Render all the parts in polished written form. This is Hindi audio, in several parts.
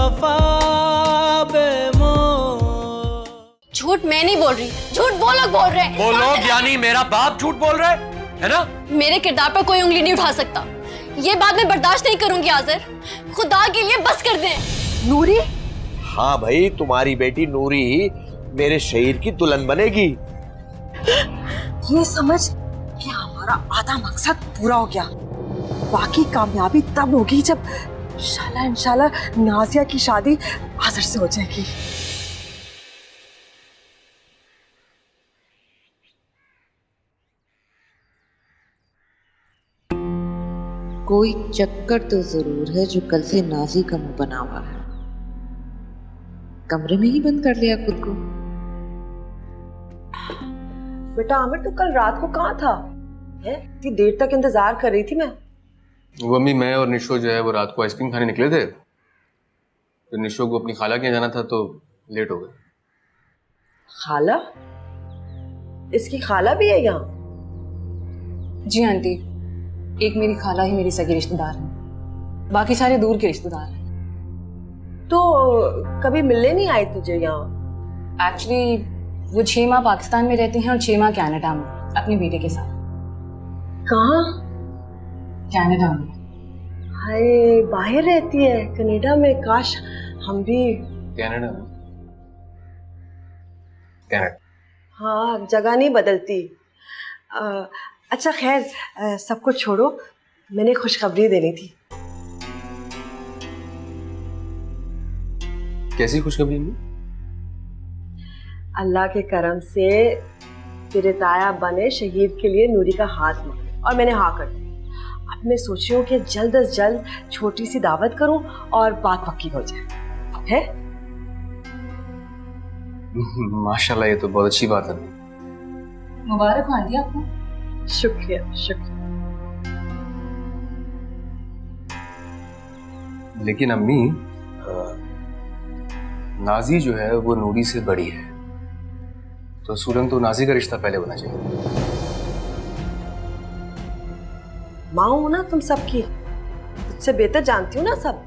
वफा बेमोल। झूठ मैं नहीं बोल रही, झूठ वो लोग बोल रहे हैं। वो लोग यानी मेरा बाप झूठ बोल रहा है ना? मेरे किरदार पर कोई उंगली नहीं उठा सकता। ये बात मैं बर्दाश्त नहीं करूंगी आज़र। खुदा के लिए बस कर दें। नूरी? हाँ भाई, तुम्हारी बेटी नूरी ही मेरे शरीर की दुल्हन बनेगी। ये समझ कि हमारा आधा मकसद पूरा हो गया। बाकी कामयाबी तब होगी जब इंशाल्लाह नाजिया की शादी आज़र से हो जाएगी। कोई चक्कर तो जरूर है जो कल से नाजी का मुंह बना हुआ है। कमरे में ही बंद कर लिया खुद को। बेटा आमिर, तू कल रात को कहाँ था? इतनी देर तक इंतजार कर रही थी मैं। वो अम्मी, मैं और निशो जो है वो रात को आइसक्रीम खाने निकले थे। तो निशो को अपनी खाला के यहाँ जाना था तो लेट हो गए। खाला? इसकी खाला भी है यहाँ? जी आंटी, एक मेरी खाला ही मेरी सगी रिश्तेदार है, बाकी सारे दूर के रिश्तेदार हैं। तो कभी मिलने नहीं आई तुझे यहाँ? एक्चुअली वो 6 माह पाकिस्तान में रहती हैं और 6 माह कनाडा में अपने बेटे के साथ। कहाँ? कनाडा में। हाय, बाहर रहती है कनाडा में। काश हम भी। कनाडा में? कनाडा? हाँ, जगह नहीं बदलती। अच्छा खैर, सबको छोड़ो, मैंने खुशखबरी देनी थी। कैसी खुशखबरी? अल्लाह के करम से तेरे ताया बने शहीद के लिए नूरी का हाथ मांगा और मैंने हाँ कर दी। अब मैं सोच रही हूँ कि जल्द अज जल्द छोटी सी दावत करूं और बात पक्की हो जाए। है? माशाल्लाह, ये तो बहुत अच्छी बात है। मुबारक हो आंटी आपको। शुक्रिया शुक्रिया। लेकिन अम्मी, नाजी जो है वो नूरी से बड़ी है, तो सूरन तो नाजी का रिश्ता पहले होना चाहिए। माँ हूं ना तुम सबकी, मुझसे बेहतर जानती हूँ ना सब।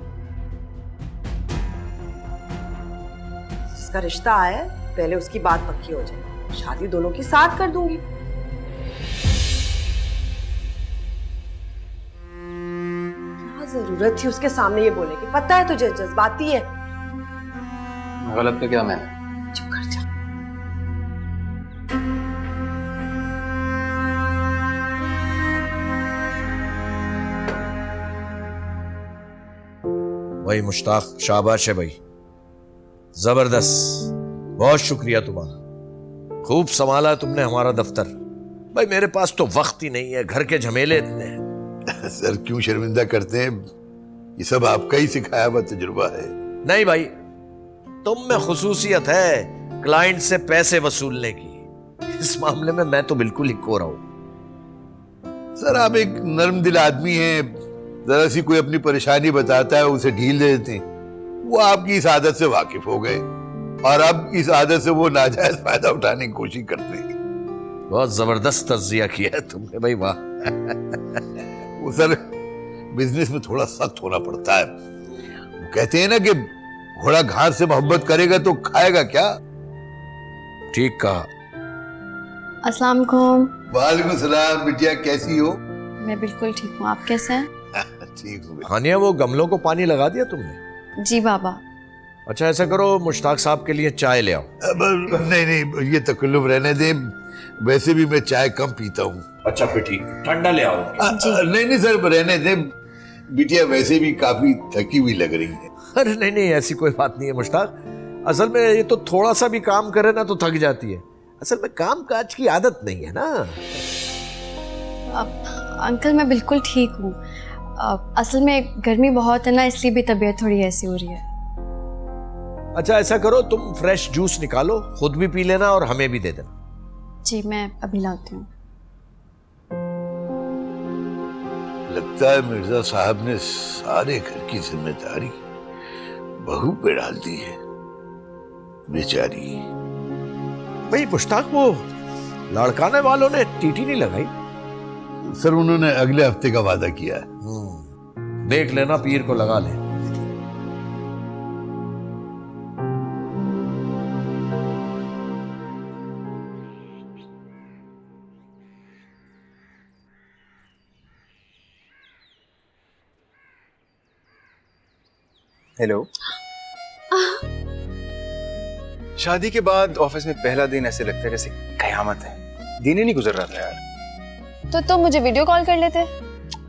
जिसका रिश्ता है पहले उसकी बात पक्की हो जाए, शादी दोनों की साथ कर दूंगी। क्या जरूरत थी उसके सामने ये बोलने की? पता है तुझे जज्बाती है। गलत तो क्या मैंने? चुप कर जा। भाई मुश्ताक, शाबाश है भाई, जबरदस्त, बहुत शुक्रिया तुम्हारा। खूब संभाला तुमने हमारा दफ्तर। भाई मेरे पास तो वक्त ही नहीं है, घर के झमेले इतने हैं। सर क्यों शर्मिंदा करते हैं? ये सब आपका ही सिखाया हुआ तजुर्बा है। नहीं भाई, तुम में खुसूसियत है क्लाइंट से पैसे वसूलने की। इस मामले में मैं तो बिल्कुल ही कोरा हूं। सर आप एक नर्म दिल आदमी हैं, जरा सी कोई अपनी परेशानी बताता है उसे ढील दे देते हैं। वो आपकी इस आदत से वाकिफ हो गए और अब इस आदत से वो नाजायज फायदा उठाने की कोशिश करते हैं। बहुत जबरदस्त तज्जिया किया है तुमने भाई, वाह। वो सर बिजनेस में थोड़ा सख्त होना पड़ता है। वो कहते हैं ना कि घोड़ा घास से मोहब्बत करेगा तो खाएगा क्या। ठीक कहा। अस्सलाम वालेकुम। वालेकुम सलाम। बिटिया कैसी हो? मैं बिल्कुल ठीक हूँ, आप कैसे हैं? ठीक हूँ। हानिया, वो गमलों को पानी लगा दिया तुमने? जी बाबा। अच्छा ऐसा करो, मुश्ताक साहब के लिए चाय ले आओ। नहीं नहीं, ये तकल्लुफ रहने दे, वैसे भी मैं चाय कम पीता हूँ। अच्छा फिर ठीक, ठंडा ले आओ। नहीं नहीं सर, रहने दे, बिटिया वैसे भी काफी थकी हुई लग रही है। अरे नहीं नहीं, ऐसी कोई बात नहीं है मुश्ताक। असल में ये तो थोड़ा सा भी काम करे ना तो थक जाती है। असल में काम काज की आदत नहीं है ना। अंकल मैं बिल्कुल ठीक हूँ। असल में गर्मी बहुत है ना, इसलिए भी तबीयत थोड़ी ऐसी हो रही है। अच्छा ऐसा करो, तुम फ्रेश जूस निकालो, खुद भी पी लेना और हमें भी दे देना। जी मैं अभी लाती हूँ। लगता है मिर्जा साहब ने सारे घर की जिम्मेदारी बहू पे डाल दी है, बेचारी। भाई मुश्ताक, वो लड़काने वालों ने टीटी नहीं लगाई? सर उन्होंने अगले हफ्ते का वादा किया है। देख लेना, पीर को लगा ले। हेलो। शादी के बाद ऑफिस में पहला दिन ऐसे लगता है जैसे कयामत है। दिन ही नहीं गुजर रहा था यार। तो तुम मुझे वीडियो कॉल कर लेते।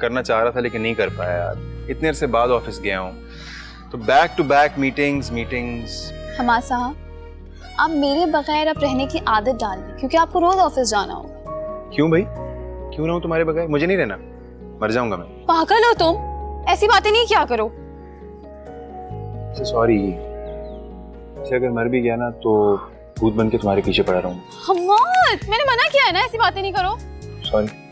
करना चाह रहा था लेकिन नहीं कर पाया यार। इतने देर से बाद ऑफिस गया हूँ तो बैक टू बैक मीटिंग्स। हमारा साहब, आप मेरे बगैर अब रहने की आदत डाल दी क्योंकि आपको रोज ऑफिस जाना होगा। क्यों भाई? क्यों रहूं तुम्हारे बगैर? मुझे नहीं रहना, मर जाऊंगा मैं। पागल हो तुम, ऐसी बातें नहीं किया करो। सॉरी, अगर मर भी गया ना तो भूत बन के तुम्हारे पीछे पड़ा रहूंगा। हम्मत, मैंने मना किया है ना, ऐसी बातें नहीं करो। सॉरी।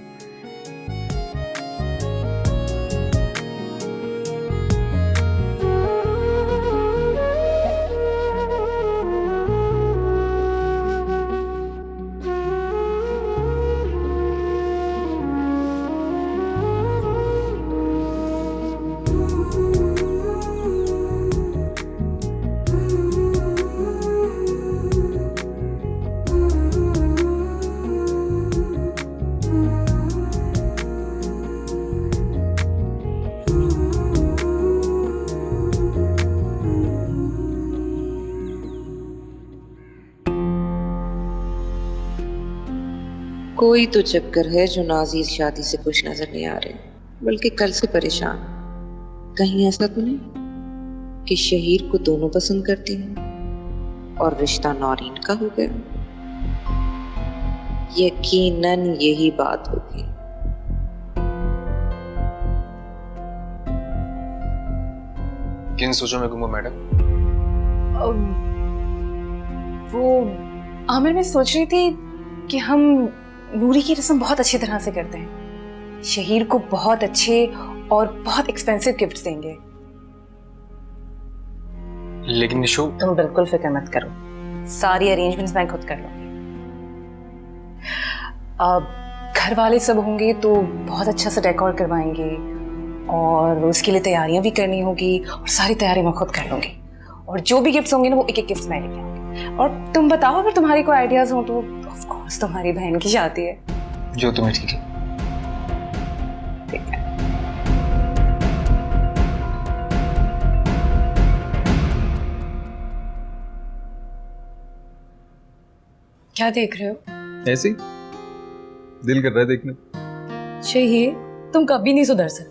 कोई तो चक्कर है जो नाजी इस शादी से खुश नजर नहीं आ रहे, बल्कि कल से परेशान। कहीं ऐसा तो नहीं कि शहीर को दोनों पसंद करती हैं और रिश्ता नौरीन का हो गया? यकीनन यही बात होगी। किन सोचों में गुम हो मैडम? वो आमिर, मैं सोच रही थी कि हम नूरी की रस्म बहुत अच्छी तरह से करते हैं। शहीर को बहुत अच्छे और बहुत एक्सपेंसिव गिफ्ट्स देंगे। लेकिन निशो, तुम बिल्कुल फिक्र मत करो, सारी अरेंजमेंट्स मैं खुद कर लूंगी। अब घर वाले सब होंगे तो बहुत अच्छा सा डेकोर करवाएंगे और उसके लिए तैयारियां भी करनी होगी और सारी तैयारी मैं खुद कर लूंगी। और जो भी गिफ्ट्स होंगे ना वो एक एक गिफ्ट मैं लेके आऊंगी। और तुम बताओ अगर तुम्हारी कोई आइडियाज हो तो। ऑफ कोर्स तुम्हारी बहन की शादी है। जो तुम्हें ठीक है। ठीक है। क्या देख रहे हो? ऐसे ही दिल कर रहा है देखने। शहीर, तुम कभी नहीं सुधर सकते।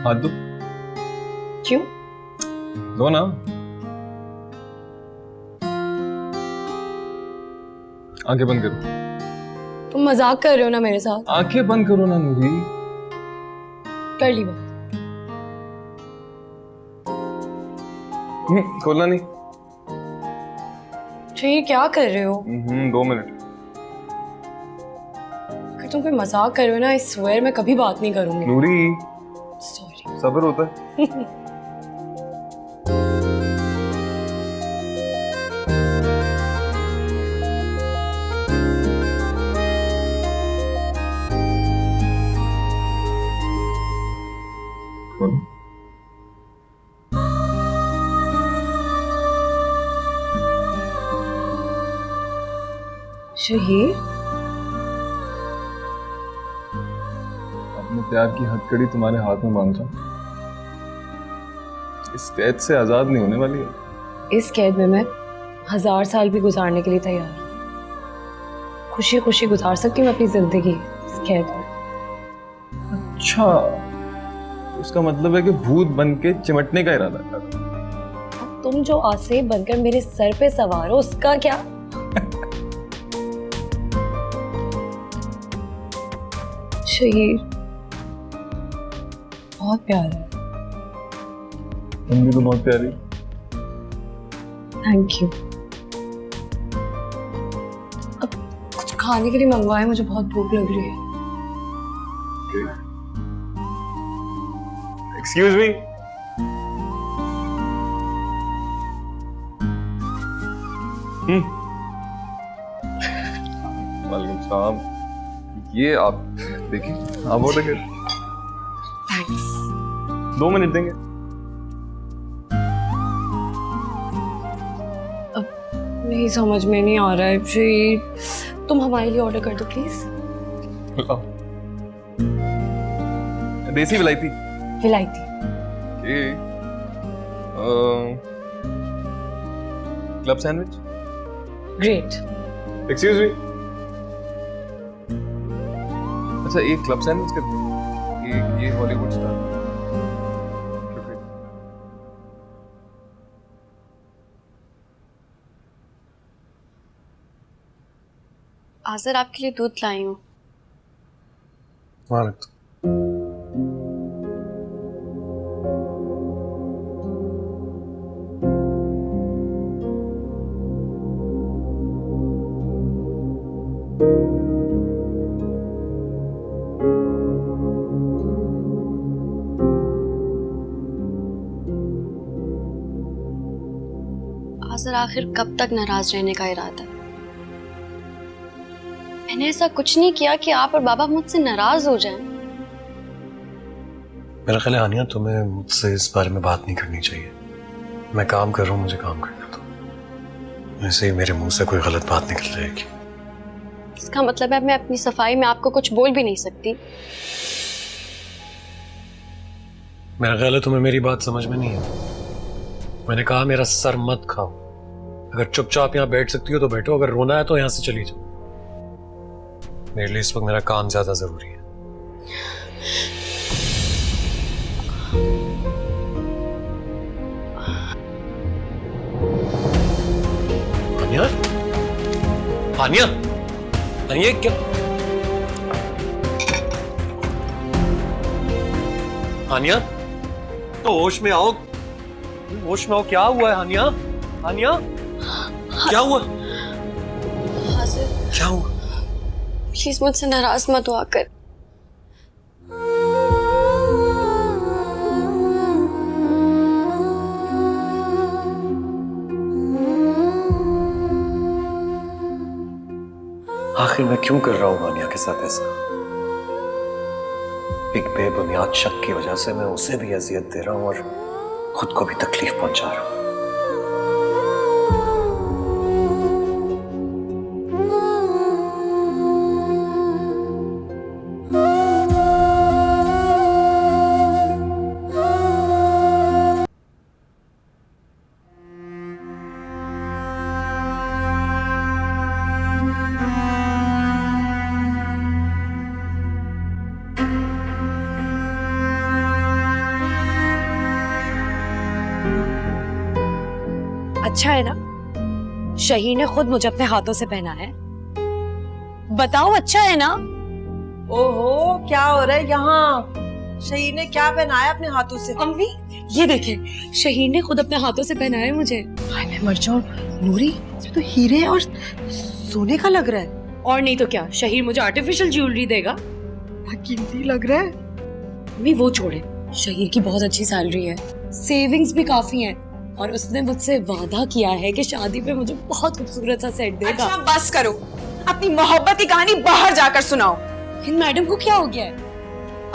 हाथ दो। क्यों? दो ना। आंखें बंद करो। तुम मजाक कर रहे हो ना मेरे साथ? आंखें बंद करो ना नूरी। कर ली बात। खोलना नहीं। शहीर, क्या कर रहे हो? 2 मिनट। अगर तुम कोई मजाक कर रहे हो ना, आई स्वेयर मैं कभी बात नहीं करूंगी। नूरी, सॉरी। सब्र होता है। शहीर, अपने प्यार की हथकड़ी तुम्हारे हाथ में बांध रहा हूं। इस कैद से आजाद नहीं होने वाली है। इस कैद में मैं 1000 साल भी गुजारने के लिए तैयार हूँ। खुशी खुशी गुजार सकती हूँ अपनी जिंदगी इस कैद में। अच्छा, उसका मतलब है कि भूत बन के चिमटने का इरादा है। अब तुम जो आसे बनकर मेरे सर पे सवार हो, उसका क्या? शहीर, बहुत प्यार है। तुम भी तो बहुत प्यारी। Thank you. अब कुछ खाने के लिए मंगवाए, मुझे बहुत भूख लग रही है। Excuse me. वालेकुम सलाम। ये आप देखिए, आप ऑर्डर कर। थैंक्स। 2 मिनट देंगे। नहीं समझ में नहीं आ रहा है जी, तुम हमारे लिए ऑर्डर कर दो प्लीज। देसी विलायती। विलायती। Club sandwich. Great. Excuse me. अच्छा एक क्लब सैंडविच कर दो, एक ये हॉलीवुड स्टार। आज़र आपके लिए दूध लाई हूँ। वहाँ रख दो। आज़र आखिर कब तक नाराज रहने का इरादा है? मैंने ऐसा कुछ नहीं किया कि आप और बाबा मुझसे नाराज हो जाएं। मेरा ख्याल है हानिया, तुम्हें मुझसे इस बारे में बात नहीं करनी चाहिए। मैं काम कर रहा हूँ, मुझे काम करने दो। ऐसे ही मेरे मुंह से कोई गलत बात निकल जाएगी। इसका मतलब है मैं अपनी सफाई में आपको कुछ बोल भी नहीं सकती। मेरा ख्याल है तुम्हें मेरी बात समझ में नहीं है। मैंने कहा मेरा सर मत खाओ। अगर चुपचाप यहाँ बैठ सकती हो तो बैठो, अगर रोना है तो यहाँ से चली जाओ। मेरे लिए इस वक्त मेरा काम ज्यादा जरूरी है। हानिया, हानिया, हानिया क्या? हानिया, तो होश में आओ, होश में आओ। क्या हुआ है हानिया? हानिया, क्या हुआ? आज़र, क्या हुआ? प्लीज मुझसे नाराज मत हुआ कर। आखिर मैं क्यों कर रहा हूँ हानिया के साथ ऐसा? एक बेबुनियाद शक की वजह से मैं उसे भी अजियत दे रहा हूँ और खुद को भी तकलीफ पहुंचा रहा हूँ। अच्छा है ना, शहीर ने खुद मुझे अपने हाथों से पहना है। बताओ अच्छा है ना? ओहो, क्या हो रहा है यहाँ? शहीर ने क्या पहनाया अपने हाथों से? अम्मी ये देखें, शहीर ने खुद अपने हाथों से पहनाया है मुझे। हाय मैं मर जाऊं। नूरी, इसमें तो हीरे और सोने का लग रहा है। और नहीं तो क्या, शहीर मुझे आर्टिफिशियल ज्वेलरी देगा? कीमती लग रहा है। अम्मी वो छोड़े, शहीर की बहुत अच्छी सैलरी है, सेविंग्स भी काफी हैं, और उसने मुझसे वादा किया है कि शादी पे मुझे बहुत खूबसूरत सा सेट देगा। अच्छा बस करो, अपनी मोहब्बत की कहानी बाहर जाकर सुनाओ। हिंद मैडम को क्या हो गया है?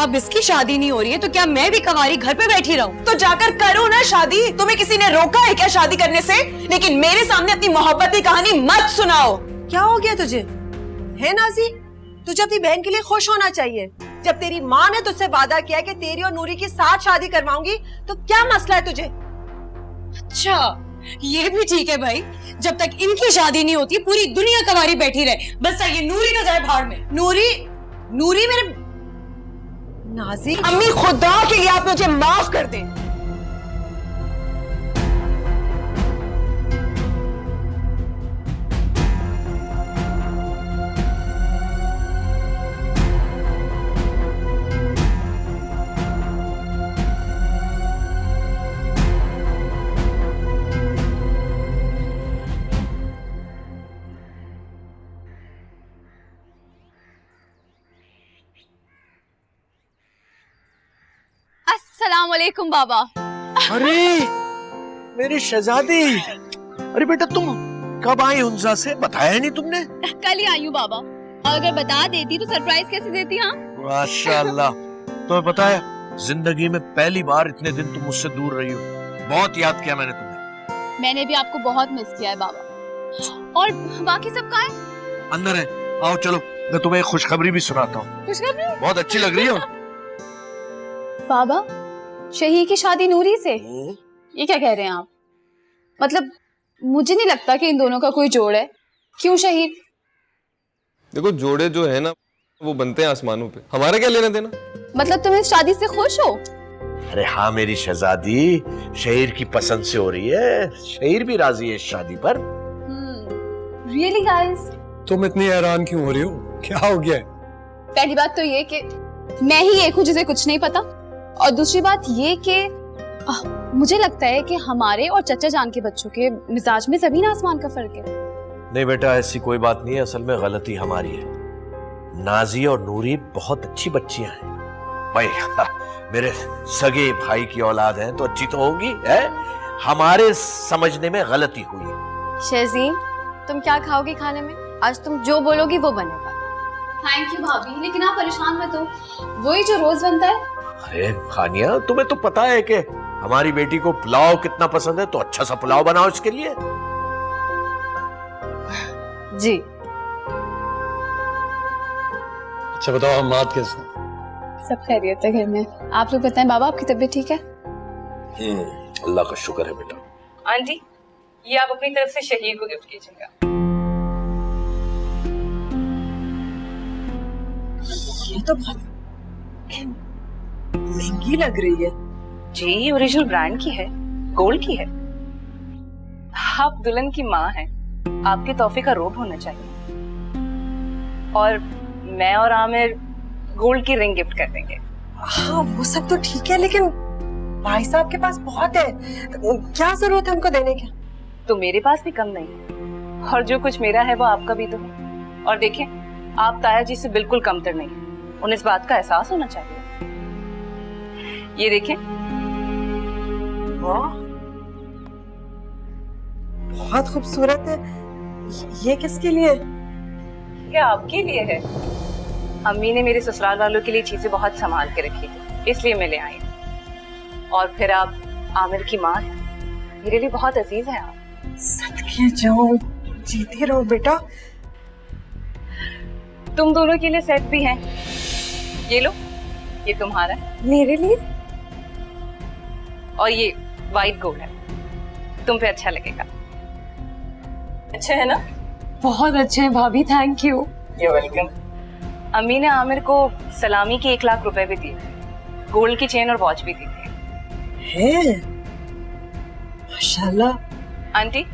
अब इसकी शादी नहीं हो रही है तो क्या मैं भी कवारी घर पे बैठी रहूं? तो जाकर करो ना शादी। तुम्हें किसी ने रोका है क्या शादी करने से? लेकिन मेरे सामने अपनी मोहब्बत की कहानी मत सुनाओ। क्या हो गया तुझे? है नाजी, तुझे अपनी बहन के लिए खुश होना चाहिए। जब तेरी माँ ने तुझसे वादा किया कि तेरी और नूरी की साथ शादी करवाऊंगी, तो क्या मसला है तुझे? अच्छा ये भी ठीक है भाई, जब तक इनकी शादी नहीं होती पूरी दुनिया कवारी बैठी रहे। बस ये नूरी तो जाए भाड़ में। नूरी, नूरी मेरे नाजी। अम्मी खुदा के लिए आप मुझे माफ कर दें। अस्सलामुअलैकुम बाबा। अरे मेरी शहजादी, अरे बेटा तुम कब आई हुंजा से? बताया नहीं तुमने? कल ही आई हूँ बाबा, अगर बता देती तो सरप्राइज कैसे देती? हाँ माशाल्लाह। तुम्हें पता है, जिंदगी में पहली बार इतने दिन तुम मुझसे दूर रही हो। बहुत याद किया मैंने तुम्हें। मैंने भी आपको बहुत मिस किया है बाबा। और बाकी सब कहाँ है? अंदर है, आओ चलो, मैं तुम्हें एक खुशखबरी भी सुनाता हूँ। खुशखबरी? बहुत अच्छी लग रही हो। बाबा, शहीर की शादी नूरी से? ये क्या कह रहे हैं आप? मतलब मुझे नहीं लगता कि इन दोनों का कोई जोड़ है। क्यों शहीर? देखो जोड़े जो है ना वो बनते हैं आसमानों पे, हमारा क्या लेना देना। मतलब तुम इस शादी से खुश हो? अरे हाँ मेरी शहजादी, शहीर की पसंद से हो रही है, शहीर भी राजी है इस शादी पर। Really guys? तुम इतनी हैरान क्यों हो रही हो? क्या हो गया है? पहली बात तो ये कि मैं ही एक हूँ जिसे कुछ नहीं पता, और दूसरी बात ये कि मुझे लगता है कि हमारे और चचा जान के बच्चों के मिजाज में जमीन आसमान का फर्क है। नहीं बेटा, ऐसी कोई बात नहीं है, असल में गलती हमारी है। नाजी और नूरी बहुत अच्छी बच्चियां हैं भाई। मेरे सगे भाई की औलाद है तो अच्छी तो होगी है? हमारे समझने में गलती हुई। शहजीन, तुम क्या खाओगी खाने में? आज तुम जो बोलोगी वो बनेगा। थैंक यू भाभी, लेकिन आप परेशान मत हो, वही जो रोज बनता है। अरे खानिया, तुम्हें तो पता है कि हमारी बेटी को पुलाव कितना पसंद है, तो अच्छा सा पुलाव बनाओ इसके लिए। जी। अच्छा बताओ, हम बात कैसे? सब खैरियत है घर में। आप लोग बताएं, बाबा आपकी तबीयत ठीक है? अल्लाह का शुक्र है बेटा। आंटी, ये आप अपनी तरफ से शहीर को गिफ्ट कीजिएगा। ये तो बहुत महंगी लग रही है। जी, ये ओरिजिनल ब्रांड की है, गोल्ड की है। आप दुल्हन की माँ हैं, आपके तोहफे का रोब होना चाहिए। और मैं और आमिर गोल्ड की रिंग गिफ्ट कर देंगे। हाँ वो सब तो ठीक है, लेकिन भाई साहब के पास बहुत है, क्या जरूरत है उनको देने की? तो मेरे पास भी कम नहीं है, और जो कुछ मेरा है वो आपका भी तो है। और देखिए, आप ताया जी से बिल्कुल कमतर नहीं, उन्हें इस बात का एहसास होना चाहिए। ये देखें। वाह, बहुत खूबसूरत है। ये किसके लिए? ये आपके लिए है। अम्मी ने मेरे ससुराल वालों के लिए चीजें बहुत संभाल के रखी थी, इसलिए मैं ले आई। और फिर आप आमिर की माँ हैं, मेरे लिए बहुत अजीज हैं आप। सदके जाओ, जीते रहो बेटा। तुम दोनों के लिए सेट भी हैं, ये लो, ये तुम्हारा है। मेरे लिए? और ये वाइट गोल्ड है, तुम पे अच्छा लगेगा। अच्छा है ना? बहुत अच्छे हैं भाभी, थैंक यू। You're welcome. अम्मी ने आमिर को सलामी के 1 लाख रुपए भी दिए, गोल्ड की चेन और वॉच भी दी थी। है? माशाल्लाह। आंटी,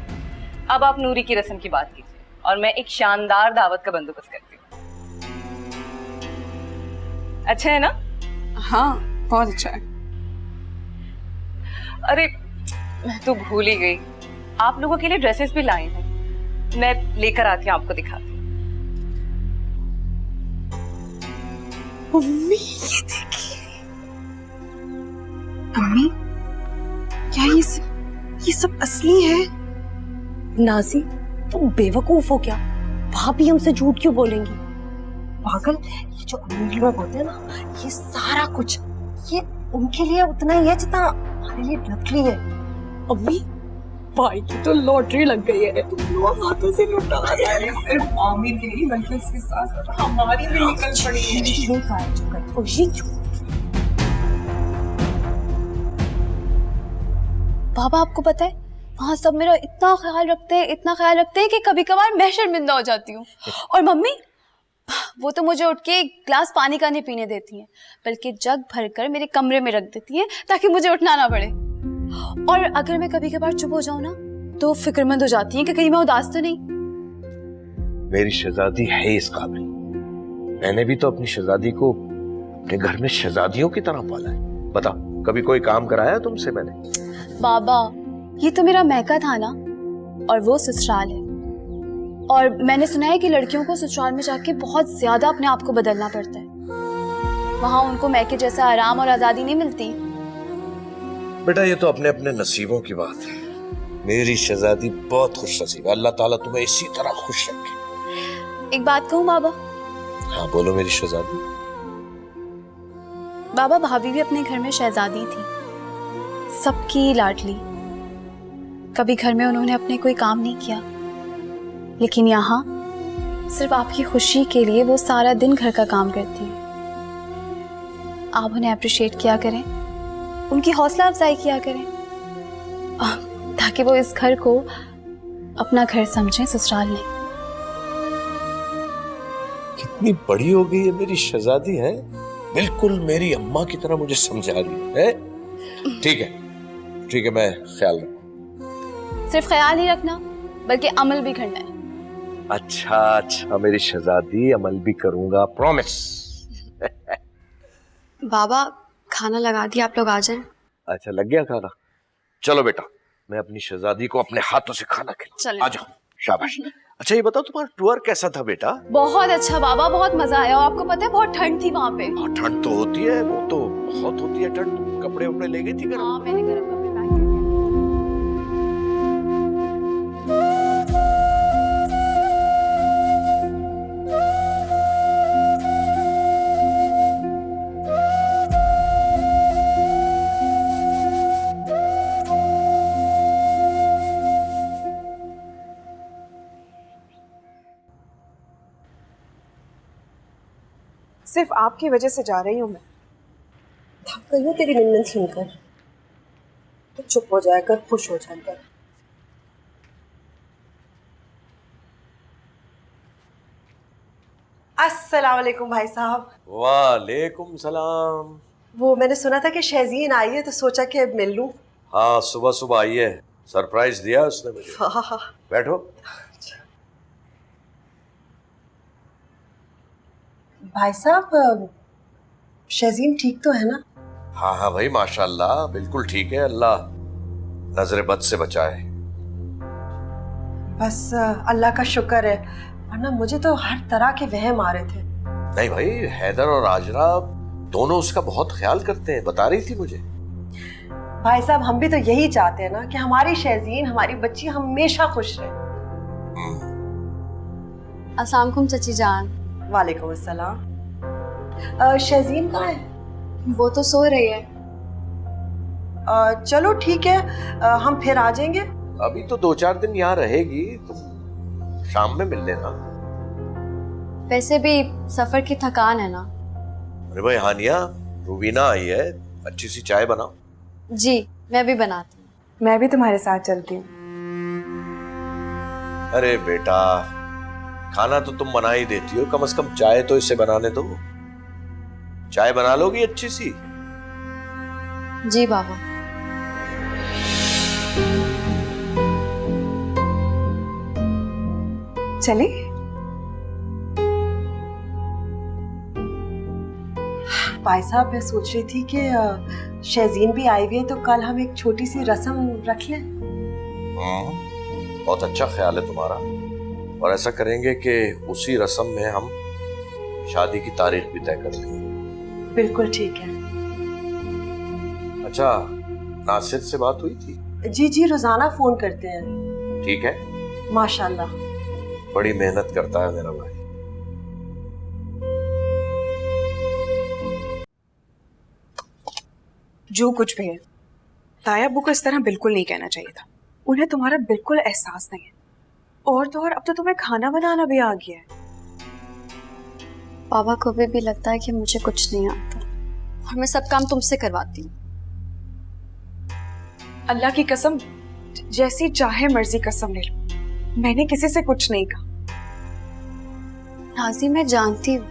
अब आप नूरी की रस्म की बात कीजिए और मैं एक शानदार दावत का बंदोबस्त करती हूँ। अच्छा है ना? हाँ बहुत अच्छा है। अरे मैं तो भूल ही गई, आप लोगों के लिए ड्रेसेस भी लाई हूँ, मैं लेकर आती हूँ, आपको दिखाती हूँ। मम्मी ये देखिए। मम्मी क्या ये सब असली है? नाजी, तुम बेवकूफ हो क्या? भाभी हमसे झूठ क्यों बोलेंगी? पागल, ये जो अमीर लोग होते हैं ना, ये सारा कुछ ये उनके लिए उतना ही है जितना हमारे लिए नकली है। अम्मी, भाई की तो लॉटरी लग गई है। तुम लोग हाथों से लुटा रहे हैं। सिर्फ आमिर के लिए बल्कि उसके साथ हमारी भी निकल पड़ी है। बाबा आपको पता है, वहाँ सब मेरा इतना ख्याल रखते हैं कि कभी कभार मैं शर्मिंदा हो जाती हूँ। और मम्मी, वो तो मुझे उठ के एक ग्लास पानी का नहीं पीने देती हैं, बल्कि जग भरकर मेरे कमरे में रख देती हैं ताकि मुझे उठना ना पड़े। और अगर मैं कभी कभार चुप हो जाऊँ ना, तो फिक्रमंद हो जाती हैं कि कहीं मैं उदास तो नहीं। मेरी शहजादी है इस काबिल। मैंने भी तो अपनी शहजादी को अपने घर में शहजादियों की तरह पाला है। बता, कभी कोई काम कराया तुमसे मैंने? बाबा, ये तो मेरा मैका था ना, और वो ससुराल है। और मैंने सुना है कि लड़कियों को ससुराल में जाके बहुत ज्यादा अपने आप को बदलना पड़ता है। वहाँ उनको मैके जैसा आराम और आजादी नहीं मिलती। बेटा ये तो अपने अपने नसीबों की बात है। मेरी शहजादी बहुत खुश नसीब है, अल्लाह ताला तुम्हें इसी तरह खुश रखे। एक बात कहूँ बाबा? हाँ बोलो मेरी शहजादी। बाबा, भाभी भी अपने घर में शहजादी थी, सबकी लाडली। कभी घर में उन्होंने अपने कोई काम नहीं किया, लेकिन यहाँ सिर्फ आपकी खुशी के लिए वो सारा दिन घर का काम करती है। आप उन्हें अप्रिशिएट किया करें, उनकी हौसला अफजाई किया करें, ताकि वो इस घर को अपना घर समझें, ससुराल नहीं। कितनी बड़ी हो गई है मेरी शहजादी है, बिल्कुल मेरी अम्मा की तरह मुझे समझा रही है। ठीक है, मैं ख्याल रखूं। सिर्फ ख्याल ही रखना बल्कि अमल भी करना है। अच्छा मेरी शहजादी, अमल भी करूंगा, प्रॉमिस। बाबा खाना लगा दिया, आप लोग आ जाएं। अच्छा लग गया खाना? चलो बेटा, मैं अपनी शहजादी को अपने हाथों से खाना खिलाऊं। आ जाओ, शाबाश। अच्छा ये बताओ तुम्हारा टूर कैसा था बेटा? बहुत अच्छा बाबा, बहुत मजा आया। और आपको पता है बहुत ठंड थी वहाँ पे। ठंड तो होती है, वो तो बहुत होती है ठंड। कपड़े वपड़े ले गई थी गर्म? हाँ, मैंने गर्म कपड़े पैक कर दिए। सिर्फ आपकी वजह से जा रही हूँ मैं। थक गई हूँ तेरी मिन्नत सुनकर, तो चुप हो जाया कर, खुश हो जाया कर। अस्सलाम वालेकुम भाई साहब। वालेकुम सलाम। वो मैंने सुना था कि शहजीन आई है, तो सोचा कि अब मिल लूं। हाँ सुबह सुबह आई है, सरप्राइज दिया उसने मुझे। हाँ। बैठो। भाई साहब शहजीन ठीक तो है ना? हाँ भाई माशाल्लाह बिल्कुल ठीक है, अल्लाह नजर बद से बचाए। बस अल्लाह का शुक्र है, वरना मुझे तो हर तरह के वहम आ रहे थे। नहीं भाई, हैदर और आजरा दोनों उसका बहुत ख्याल करते हैं, बता रही थी मुझे। भाई साहब हम भी तो यही चाहते हैं ना कि हमारी शहजीन, हमारी बच्ची हमेशा खुश रहे। अस्सलाम वालेकुम चाची जान। वालेकुम अस्सलाम। शहजीन कहाँ है? वो तो सो रही है। चलो ठीक है, हम फिर आ जाएंगे। अभी तो 2-4 दिन यहाँ रहेगी, तुम शाम में मिल लेना। वैसे भी सफर की थकान है ना। अरे भाई हानिया, रूबीना आई है, अच्छी सी चाय बनाओ। जी मैं भी बनाती हूँ। मैं भी तुम्हारे साथ चलती हूँ। अरे बेटा, खाना तो तुम बना ही देती हो, कम से कम चाय तो इसे बनाने दो। चाय बना लोगी अच्छी सी? जी बाबा। चले? भाई साहब मैं सोच रही थी कि शहजीन भी आई हुई है, तो कल हम एक छोटी सी रस्म रख लें। बहुत अच्छा ख्याल है तुम्हारा, और ऐसा करेंगे कि उसी रस्म में हम शादी की तारीख भी तय करेंगे। बिल्कुल ठीक है। अच्छा नासिर से बात हुई थी? जी रोजाना फोन करते हैं। ठीक है, माशाल्लाह। बड़ी मेहनत करता है मेरा भाई। जो कुछ भी है, ताया अब्बू को इस तरह बिल्कुल नहीं कहना चाहिए था। उन्हें तुम्हारा बिल्कुल एहसास नहीं है। और तो और अब तो तुम्हें खाना बनाना भी आ गया है। पापा को भी लगता है कि मुझे कुछ नहीं आता और मैं सब काम तुमसे करवाती हूँ। अल्लाह की कसम, जैसी चाहे मर्जी कसम ले लो, मैंने किसी से कुछ नहीं कहा। नाज़ी मैं जानती हूँ,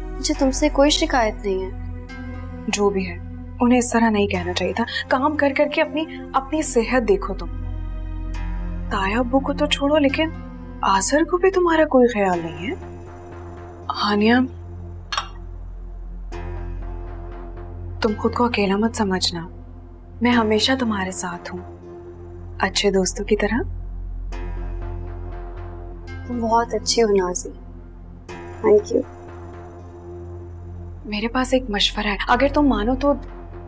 मुझे तुमसे कोई शिकायत नहीं है। जो भी है, उन्हें इस तरह नहीं कहना चाहिए था। काम कर करके अपनी सेहत देखो तुम। ताया अब्बू को तो छोड़ो, लेकिन आजर को भी तुम्हारा कोई ख्याल नहीं है। हानिया, तुम खुद को अकेला मत समझना, मैं हमेशा तुम्हारे साथ हूँ, अच्छे दोस्तों की तरह। तुम बहुत अच्छी हो नाज़ी, थैंक यू। मेरे पास एक मशवरा है, अगर तुम मानो तो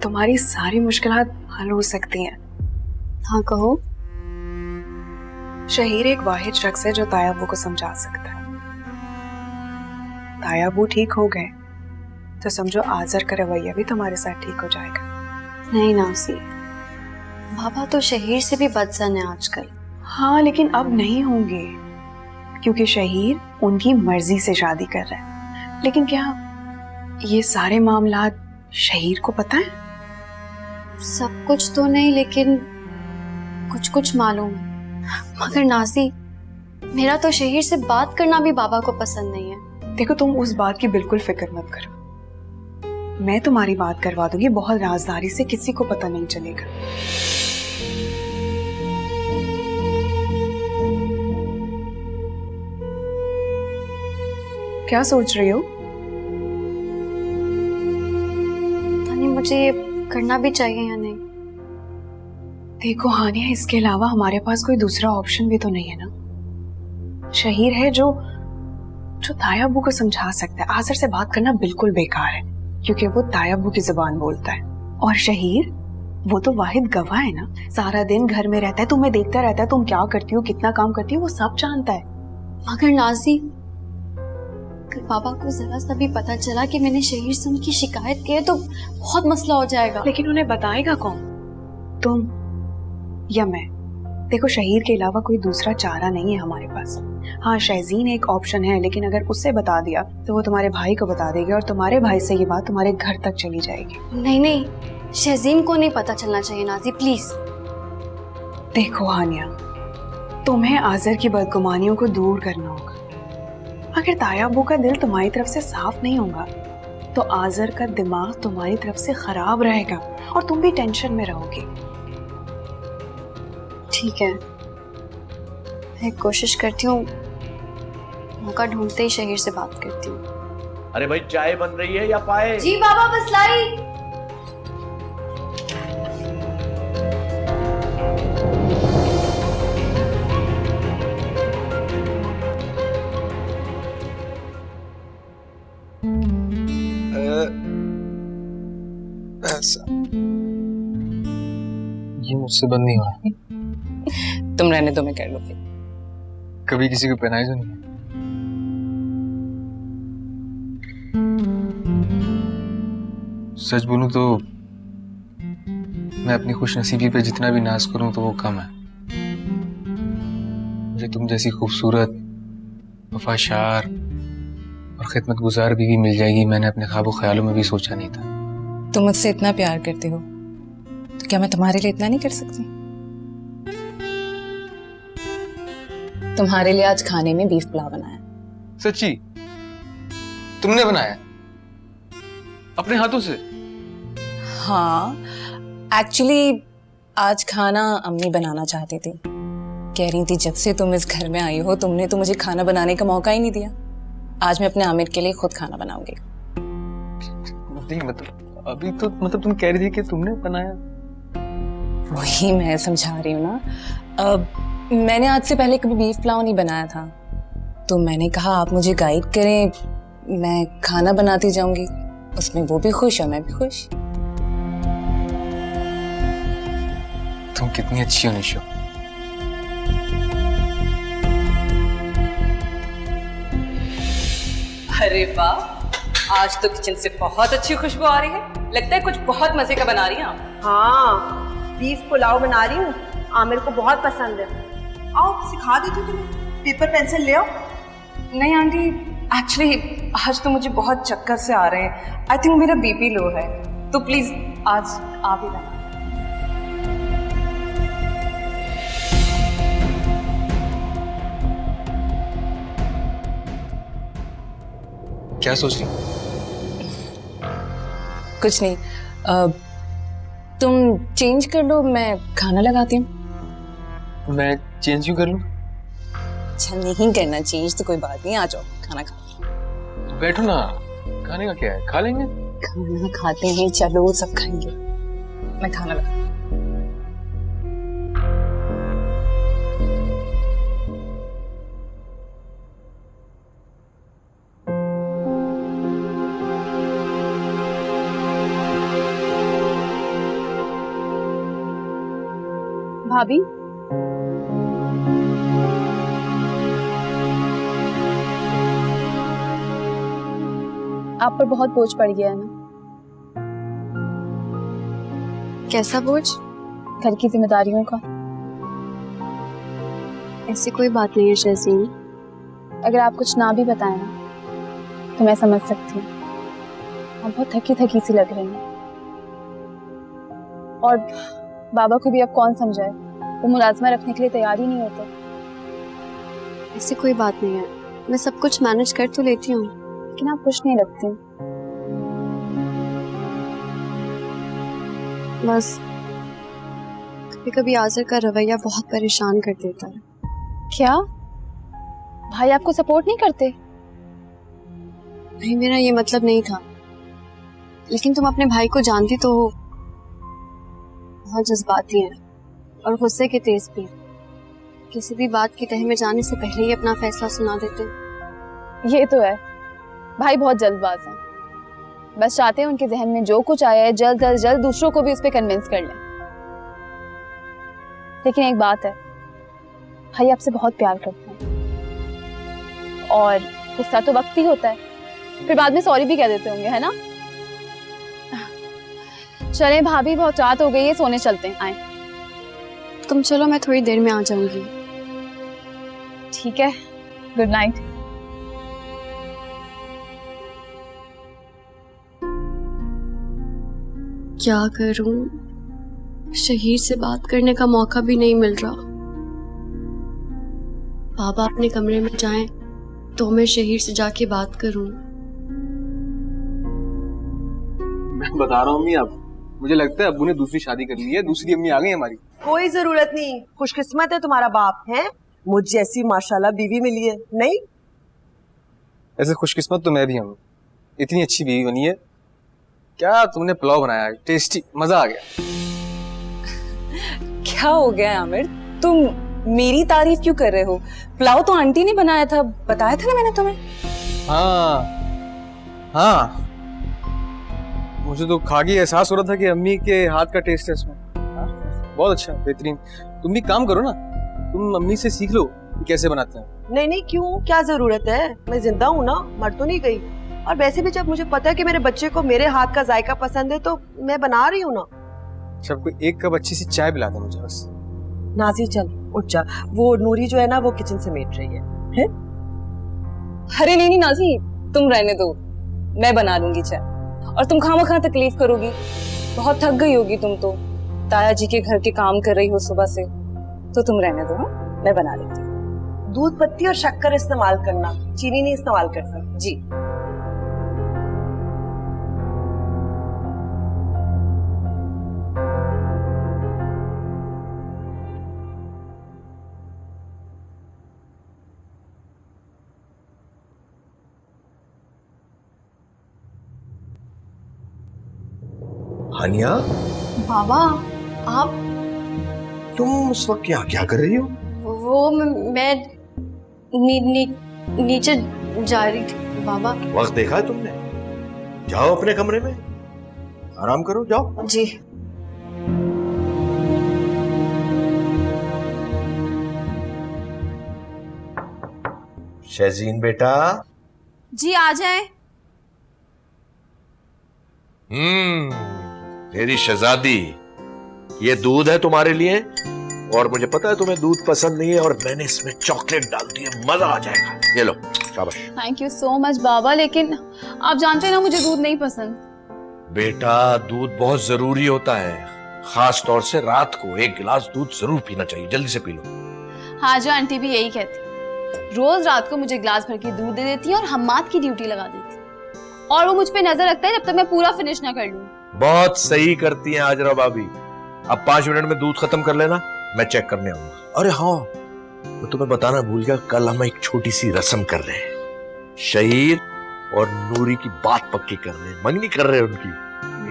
तुम्हारी सारी मुश्किलात हल हो सकती हैं। हाँ कहो। शहीर एक वाहिद शख्स है जो ताया अब्बू को समझा सकता है। ताया अब्बू ठीक हो गए तो समझो आजर का रवैया भी तुम्हारे साथ ठीक हो जाएगा। नहीं नाज़ी, बाबा तो शहीर से भी बदसन है आजकल। हाँ लेकिन अब नहीं होंगे। क्योंकि शहीर उनकी मर्जी से शादी कर रहा है। लेकिन क्या ये सारे मामलात शहीर को पता है? सब कुछ तो नहीं, लेकिन कुछ कुछ मालूम है। मगर नाज़ी, मेरा तो शहीर से बात करना भी बाबा को पसंद नहीं है। देखो, तुम उस बात की बिल्कुल फिक्र मत करो, मैं तुम्हारी बात करवा दूंगी बहुत राजदारी से, किसी को पता नहीं चलेगा। क्या सोच रही हो? नहीं, मुझे ये करना भी चाहिए या नहीं? देखो हानिया, इसके अलावा हमारे पास कोई दूसरा ऑप्शन भी तो नहीं है ना। शहीर है जो ताया अब्बू को समझा सकता है। आज़र से बात करना बिल्कुल बेकार है, क्योंकि वो ताया अब्बू की जुबान बोलता है। और शहीर, वो तो वाहिद गवाह है ना, सारा दिन घर में रहता है, तुम्हें देखता रहता है, तुम क्या करती हो, कितना काम करती हो, वो सब जानता है। मगर नाज़ी, अगर बाबा को जरा सा भी पता चला कि मैंने शहीर से उनकी शिकायत की है तो बहुत मसला हो जाएगा। लेकिन उन्हें बताएगा कौन, तुम या मैं? देखो, शहीर के अलावा कोई दूसरा चारा नहीं है हमारे पास। हाँ, शहजीन एक ऑप्शन है, लेकिन अगर उससे बता दिया तो वो तुम्हारे भाई को बता देगी और तुम्हारे भाई से ये बात तुम्हारे घर तक चली जाएगी। नहीं नहीं, शहजीन को नहीं पता चलना चाहिए नाज़ी, प्लीज। देखो हानिया, तुम्हें आज़र की बदगुमानियों को दूर करना होगा। अगर ताया अब्बू का दिल तुम्हारी तरफ से साफ नहीं होगा तो आज़र का दिमाग तुम्हारी तरफ से खराब रहेगा और तुम भी टेंशन में रहोगी। ठीक है, मैं कोशिश करती हूँ, मौका ढूंढते ही शहीर से बात करती हूँ। अरे भाई, चाय बन रही है या पाए? जी बाबा, बस लाई। ऐसा ये मुझसे बंद नहीं हो रहा। तुम रहने दो, मैं कर लूंगी। कभी किसी को पहनाई तो नहीं? सच बोलूं तो मैं अपनी खुशनसीबी पे जितना भी नाज करूं तो वो कम है। मुझे तुम जैसी खूबसूरत, वफादार और खिदमतगुजार बीवी मिल जाएगी, मैंने अपने ख्वाबों ख्यालों में भी सोचा नहीं था। तुम मुझसे इतना प्यार करते हो तो क्या मैं तुम्हारे लिए इतना नहीं कर सकती? तुम्हारे लिए आज खाने में बीफ पुलाव बनाया। सच्ची? तुमने बनाया अपने हाथों से? हाँ, एक्चुअली आज खाना अम्मी बनाना चाहती थी। कह रही थी जब से तुम इस घर में आई हो तुमने तो मुझे खाना बनाने का मौका ही नहीं दिया। आज मैं अपने आमिर के लिए खुद खाना बनाऊंगी। नहीं, मतलब अभी तो तुम कह रही थी कि तुमने बनाया। वही मैं समझा रही हूँ ना। मैंने आज से पहले कभी बीफ पुलाव नहीं बनाया था, तो मैंने कहा आप मुझे गाइड करें, मैं खाना बनाती जाऊंगी, उसमें वो भी खुश और मैं भी खुश। तुम कितनी अच्छी हो निशो। अरे वाह, आज तो किचन से बहुत अच्छी खुशबू आ रही है। लगता है कुछ बहुत मजे का बना रही हैं आप। हाँ, बीफ पुलाव बना रही हूँ, आमिर को बहुत पसंद है। आओ सिखा देती हूँ तुम्हें, पेपर पेंसिल ले आओ। नहीं आंटी, एक्चुअली आज तो मुझे बहुत चक्कर से आ रहे हैं। आई थिंक मेरा बीपी लो है, तो प्लीज आज आप ही बना। क्या सोच रही? कुछ नहीं, तुम चेंज कर लो, मैं खाना लगाती हूँ। मैं चेंज क्यों कर लूं? अच्छा नहीं करना चेंज तो कोई बात नहीं, आ जाओ खाना खा। बैठो ना, खाने का क्या है, खा लेंगे। खाना खाते हैं, चलो सब खाएंगे। मैं खाना लगा। भाभी, आप पर बहुत बोझ पड़ गया है ना? कैसा बोझ? घर की जिम्मेदारियों का। ऐसी कोई बात नहीं है शहजीन, अगर आप कुछ ना भी बताएं ना तो मैं समझ सकती हूँ। आप बहुत थकी थकी सी लग रही हैं। और बाबा को भी अब कौन समझाए, वो मुलाजमा रखने के लिए तैयार ही नहीं होते। ऐसी कोई बात नहीं है, मैं सब कुछ मैनेज कर तो लेती हूँ। लेकिन आप खुश नहीं लगती। बस कभी कभी आज़र का रवैया बहुत परेशान कर देता है। क्या भाई आपको सपोर्ट नहीं करते? नहीं, मेरा ये मतलब नहीं था, लेकिन तुम अपने भाई को जानती तो हो, बहुत जज्बाती हैं और गुस्से के तेज भी। किसी भी बात की तह में जाने से पहले ही अपना फैसला सुना देते। ये तो है, भाई बहुत जल्दबाज हैं। बस चाहते हैं उनके जहन में जो कुछ आया है जल्द अज जल्द दूसरों को भी उस पर कन्विंस कर लें। लेकिन एक बात है, भाई आपसे बहुत प्यार करते हैं और गुस्सा तो वक्त ही होता है, फिर बाद में सॉरी भी कह देते होंगे, है ना? चलें भाभी, बहुत रात हो गई है, सोने चलते हैं। आए। तुम चलो, मैं थोड़ी देर में आ जाऊंगी। ठीक है, गुड नाइट। क्या करूं, शहीर से बात करने का मौका भी नहीं मिल रहा। बाबा अपने कमरे में जाएं तो मैं शहीर से जाके बात करूं। मैं बता रहा हूँ अम्मी, आप मुझे लगता है अब्बू ने दूसरी शादी कर ली है, दूसरी अम्मी आ गई हमारी। कोई जरूरत नहीं, खुशकिस्मत है तुम्हारा बाप है, मुझ जैसी माशाल्लाह बीवी मिली है। नहीं ऐसे खुशकिस्मत तो मैं भी हूँ, इतनी अच्छी बीवी बनी है। क्या तुमने पुलाव बनाया, टेस्टी, मजा आ गया। क्या हो गया आमिर, तुम मेरी तारीफ क्यों कर रहे हो? पुलाव तो आंटी ने बनाया था, बताया था ना मैंने तुम्हें। हाँ, मुझे तो खा के एहसास हो रहा था कि अम्मी के हाथ का टेस्ट है इसमें। बहुत अच्छा, बेहतरीन। तुम भी काम करो ना, तुम अम्मी से सीख लो कि कैसे बनाते हैं। नहीं, क्यों, क्या जरूरत है? मैं जिंदा हूँ ना, मर तो नहीं गई। और वैसे भी जब मुझे पता है कि मेरे बच्चे को मेरे हाथ का जायका पसंद है तो मैं बना रही हूँ ना। सबको एक कप अच्छी सी चाय पिला दो मुझे बस। नाजी चल उठ जा, वो नूरी जो है ना वो किचन से मेट रही है? अरे नहीं नाजी, तुम रहने दो, मैं बना लूंगी चाय। और तुम खामखा तकलीफ करोगी, बहुत थक गई होगी तुम तो, ताया जी के घर के काम कर रही हो सुबह से, तो तुम रहने दो। हाँ, मैं बना लेती हूँ। दूध पत्ती और शक्कर इस्तेमाल करना, चीनी नहीं इस्तेमाल करता जी। हानिया, बाबा आप, तुम उस वक्त क्या क्या कर रही हो? वो मैं नीचे जा रही थी बाबा। वक्त देखा है तुमने? जाओ अपने कमरे में, आराम करो, जाओ। जी। शहजीन बेटा। जी आ जाए। मेरी शहजादी, ये दूध है तुम्हारे लिए, और मुझे पता है तुम्हें दूध पसंद नहीं है, और मैंने इसमें चॉकलेट डाल दी है, मजा आ जाएगा। ये लो, शाबाश। थैंक यू सो मच बाबा, लेकिन आप जानते हैं ना मुझे दूध नहीं पसंद। बेटा, दूध बहुत जरूरी होता है, खास तौर से रात को 1 गिलास दूध जरूर पीना चाहिए। जल्दी से पी लो। हाँ जो आंटी भी यही कहती, रोज रात को मुझे गिलास भर के दूध दे देती है और हम्माद की ड्यूटी लगा देती, और वो मुझ पे नजर रखता है जब तक मैं पूरा फिनिश ना कर लूं। बहुत सही करती हैं हाजरा भाभी। अब 5 मिनट में दूध खत्म कर लेना, मैं चेक करने आऊंगा। अरे हाँ, मैं तुम्हें बताना भूल गया, कल हम एक छोटी सी रस्म कर रहे हैं। शहीर और नूरी की बात पक्की कर रहे हैं, मंगनी कर रहे हैं उनकी।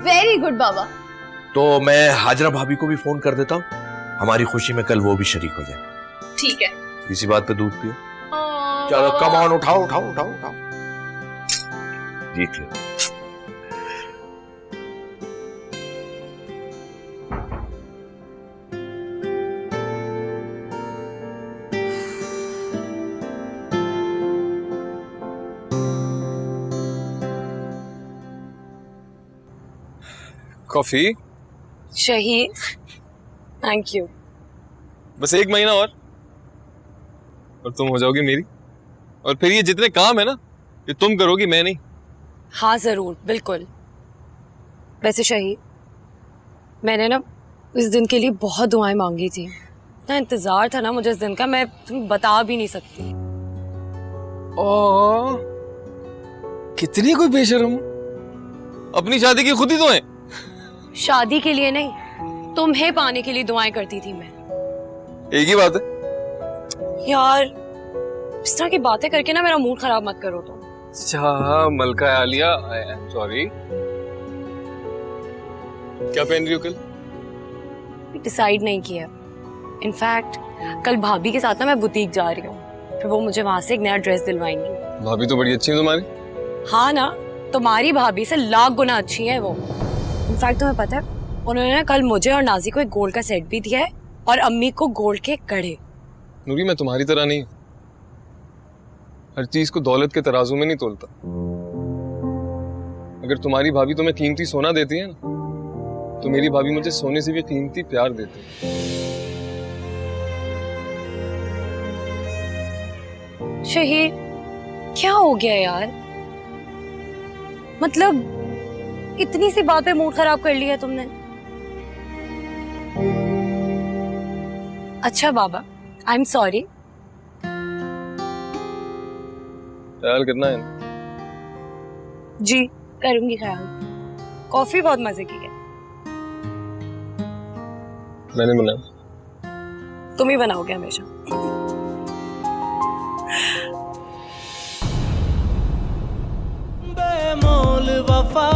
वेरी गुड बाबा। तो मैं हाजरा भाभी को भी फोन कर देता हूँ, हमारी खुशी में कल वो भी शरीक हो जाए। ठीक है। इसी बात पे दूध पियो। चलो कम ऑन, उठाओ उठाओ उठाओ उठाओ। जीत लो। कॉफी। शहीद, थैंक यू। बस 1 महीना और तुम हो जाओगी मेरी। और फिर ये जितने काम है ना, ये तुम करोगी, मैं नहीं। हाँ जरूर, बिल्कुल। वैसे शहीद, मैंने ना इस दिन के लिए बहुत दुआएं मांगी थी। इतना इंतजार था ना मुझे इस दिन का, मैं तुम्हें बता भी नहीं सकती। ओ, कितनी कोई बेशर्म, अपनी शादी की खुद ही दुआएं। शादी के लिए नहीं, तुम्हें पाने के लिए दुआएं करती थी मैं। एक ही बात है यार, इस तरह की बातें करके ना मेरा मूड खराब मत करो तुम। अच्छा मलका आलिया, आई एम सॉरी। क्या पहन रही हो कल? डिसाइड नहीं किया। इनफैक्ट कल भाभी के साथ ना मैं बुटीक जा रही हूँ, फिर वो मुझे वहां से एक नया ड्रेस दिलवाएंगी। भाभी तो बड़ी अच्छी है तुम्हारी। हाँ ना, तुम्हारी भाभी से लाख गुना अच्छी है वो। इनफैक्ट तुम्हें पता है, उन्होंने ना कल मुझे और नाजी को एक गोल्ड का सेट भी दिया है और अम्मी को गोल्ड के कड़े। नूरी, मैं तुम्हारी तरह नहीं, हर चीज को दौलत के तराजू में नहीं तोलता। अगर तुम्हारी भाभी तुम्हें कीमती सोना देती है ना, तो मेरी भाभी मुझे सोने से भी कीमती प्यार देती है। शहीद, क्या हो गया यार? मतलब इतनी सी बात पे मूड खराब कर लिया तुमने। अच्छा बाबा, आई एम सॉरी। ख्याल करना है जी, करूंगी ख्याल। कॉफी बहुत मजे की है। मैंने बनाया। तुम ही बनाओगे हमेशा। बेमोल वफा